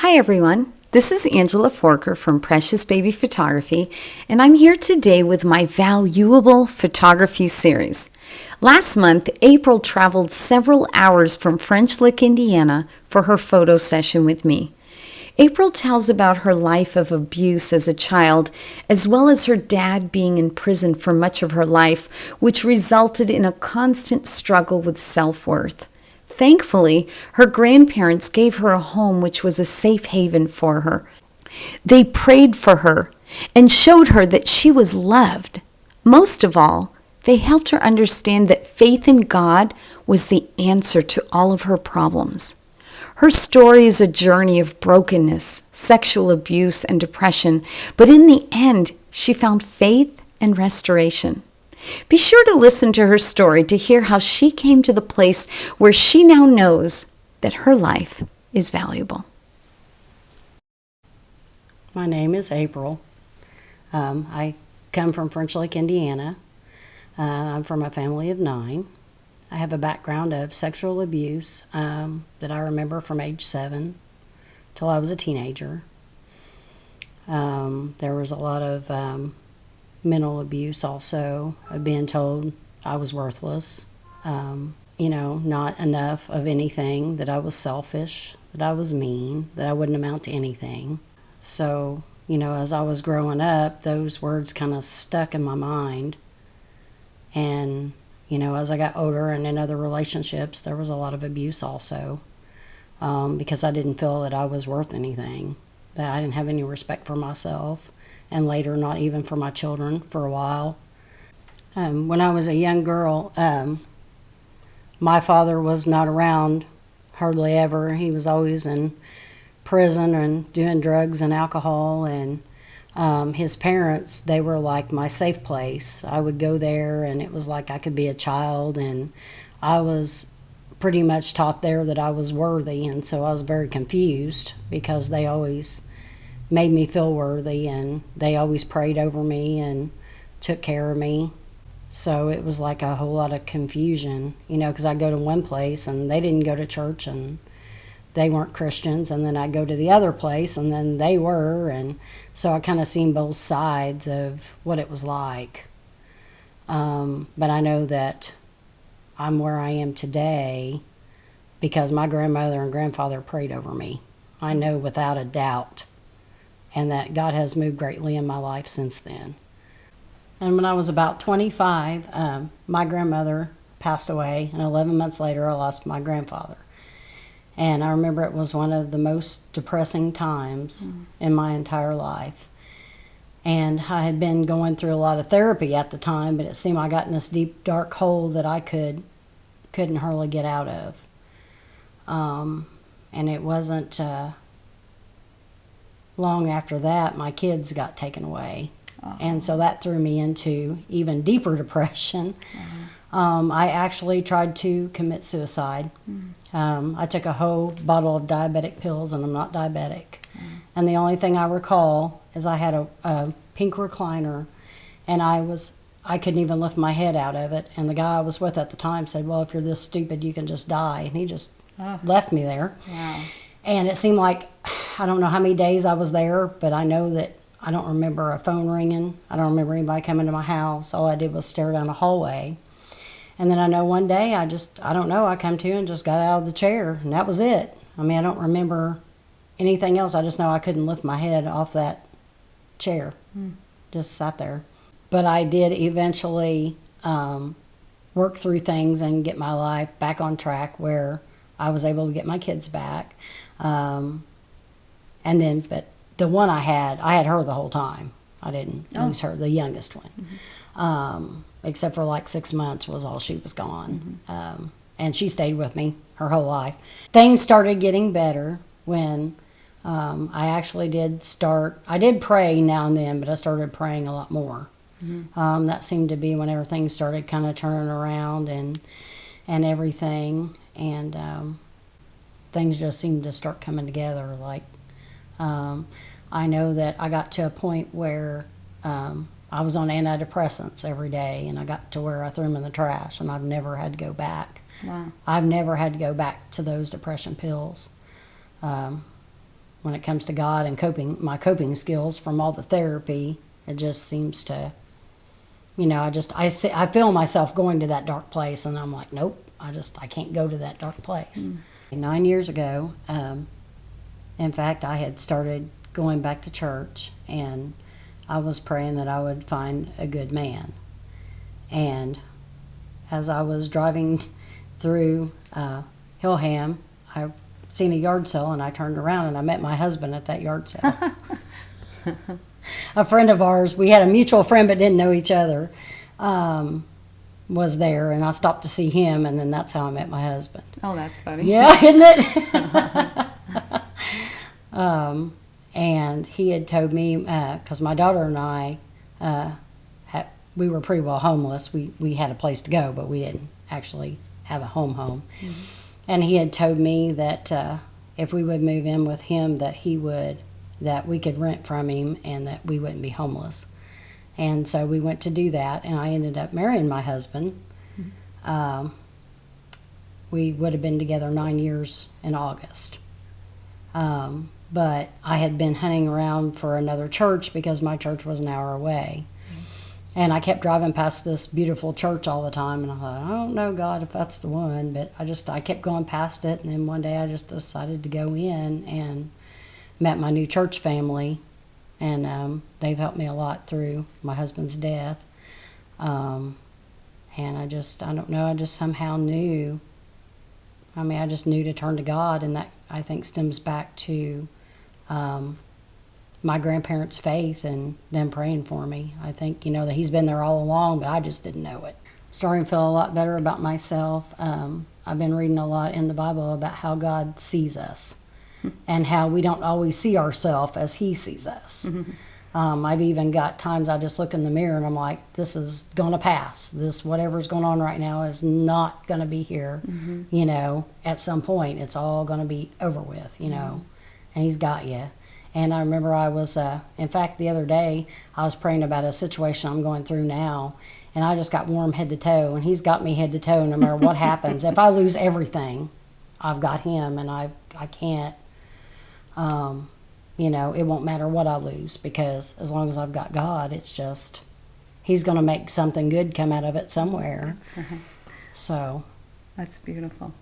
Hi everyone, this is Angela Forker from Precious Baby Photography, and I'm here today with my valYOUable photography series. Last month, April traveled several hours from French Lick, Indiana for her photo session with me. April tells about her life of abuse as a child, as well as her dad being in prison for much of her life, which resulted in a constant struggle with self-worth. Thankfully, her grandparents gave her a home which was a safe haven for her. They prayed for her and showed her that she was loved. Most of all, they helped her understand that faith in God was the answer to all of her problems. Her story is a journey of brokenness, sexual abuse, and depression, but in the end, she found faith and restoration. Be sure to listen to her story to hear how she came to the place where she now knows that her life is valuable. My name is April. I come from French Lick, Indiana. I'm from a family of 9. I have a background of sexual abuse that I remember from age 7 till I was a teenager. There was a lot of mental abuse also, of being told I was worthless, not enough of anything, that I was selfish, that I was mean, that I wouldn't amount to anything. So, as I was growing up, those words kind of stuck in my mind. And, as I got older and in other relationships, there was a lot of abuse also, because I didn't feel that I was worth anything, that I didn't have any respect for myself, and later not even for my children for a while. When I was a young girl, my father was not around hardly ever. He was always in prison and doing drugs and alcohol, and his parents, they were like my safe place. I would go there and it was like I could be a child, and I was pretty much taught there that I was worthy, and so I was very confused because they always made me feel worthy, and they always prayed over me and took care of me. So it was like a whole lot of confusion, because I'd go to one place and they didn't go to church and they weren't Christians, and then I'd go to the other place and then they were, and so I kind of seen both sides of what it was like. But I know that I'm where I am today because my grandmother and grandfather prayed over me. I know without a doubt. And that God has moved greatly in my life since then. And when I was about 25, my grandmother passed away, and 11 months later I lost my grandfather. And I remember it was one of the most depressing times in my entire life. And I had been going through a lot of therapy at the time, but it seemed I got in this deep, dark hole that I couldn't hardly get out of. And it wasn't long after that, my kids got taken away. And so that threw me into even deeper depression. I actually tried to commit suicide. I took a whole bottle of diabetic pills, and I'm not diabetic. And the only thing I recall is I had a pink recliner, and I couldn't even lift my head out of it. And the guy I was with at the time said, well, if you're this stupid, you can just die. And he just left me there. Wow. And it seemed like, I don't know how many days I was there, but I know that I don't remember a phone ringing. I don't remember anybody coming to my house. All I did was stare down a hallway. And then I know one day I come to and just got out of the chair, and that was it. I mean, I don't remember anything else. I just know I couldn't lift my head off that chair. Just sat there. But I did eventually work through things and get my life back on track where I was able to get my kids back. But the one I had her the whole time. I didn't lose her, the youngest one. Except for like 6 months was all she was gone. And she stayed with me her whole life. Things started getting better when I actually I did pray now and then, but I started praying a lot more. That seemed to be when everything started kind of turning around and everything. And things just seemed to start coming together. Like, I know that I got to a point where I was on antidepressants every day, and I got to where I threw them in the trash, and I've never had to go back. Wow. I've never had to go back to those depression pills. when it comes to God and my coping skills from all the therapy, it just seems to, I feel myself going to that dark place, and I'm like, nope, I can't go to that dark place. 9 years ago, in fact, I had started going back to church, and I was praying that I would find a good man. And as I was driving through Hillham, I seen a yard sale, and I turned around and I met my husband at that yard sale. A friend of ours, we had a mutual friend but didn't know each other, was there, and I stopped to see him, and then that's how I met my husband. Oh, that's funny. Yeah, isn't it? And he had told me, because my daughter and I, we were pretty well homeless. We had a place to go, but we didn't actually have a home. Mm-hmm. And he had told me that if we would move in with him, that we could rent from him and that we wouldn't be homeless. And so we went to do that, and I ended up marrying my husband. Mm-hmm. We would have been together 9 years in August. But I had been hunting around for another church because my church was an hour away. And I kept driving past this beautiful church all the time, and I thought, I don't know, God, if that's the one. But I kept going past it, and then one day I just decided to go in and met my new church family, and they've helped me a lot through my husband's death. And I don't know, I just somehow knew. I just knew to turn to God, and that, I think, stems back to my grandparents' faith and them praying for me. I think, that He's been there all along, but I just didn't know it. I'm starting to feel a lot better about myself. I've been reading a lot in the Bible about how God sees us and how we don't always see ourselves as He sees us. Mm-hmm. I've even got times I just look in the mirror and I'm like, this is going to pass. This, whatever's going on right now, is not going to be here. Mm-hmm. At some point, it's all going to be over with, mm-hmm. And He's got you. And I remember I was, in fact, the other day, I was praying about a situation I'm going through now, and I just got warm head to toe, and He's got me head to toe no matter what happens. If I lose everything, I've got Him, and I can't, it won't matter what I lose, because as long as I've got God, it's just, He's going to make something good come out of it somewhere. That's right. So. That's beautiful.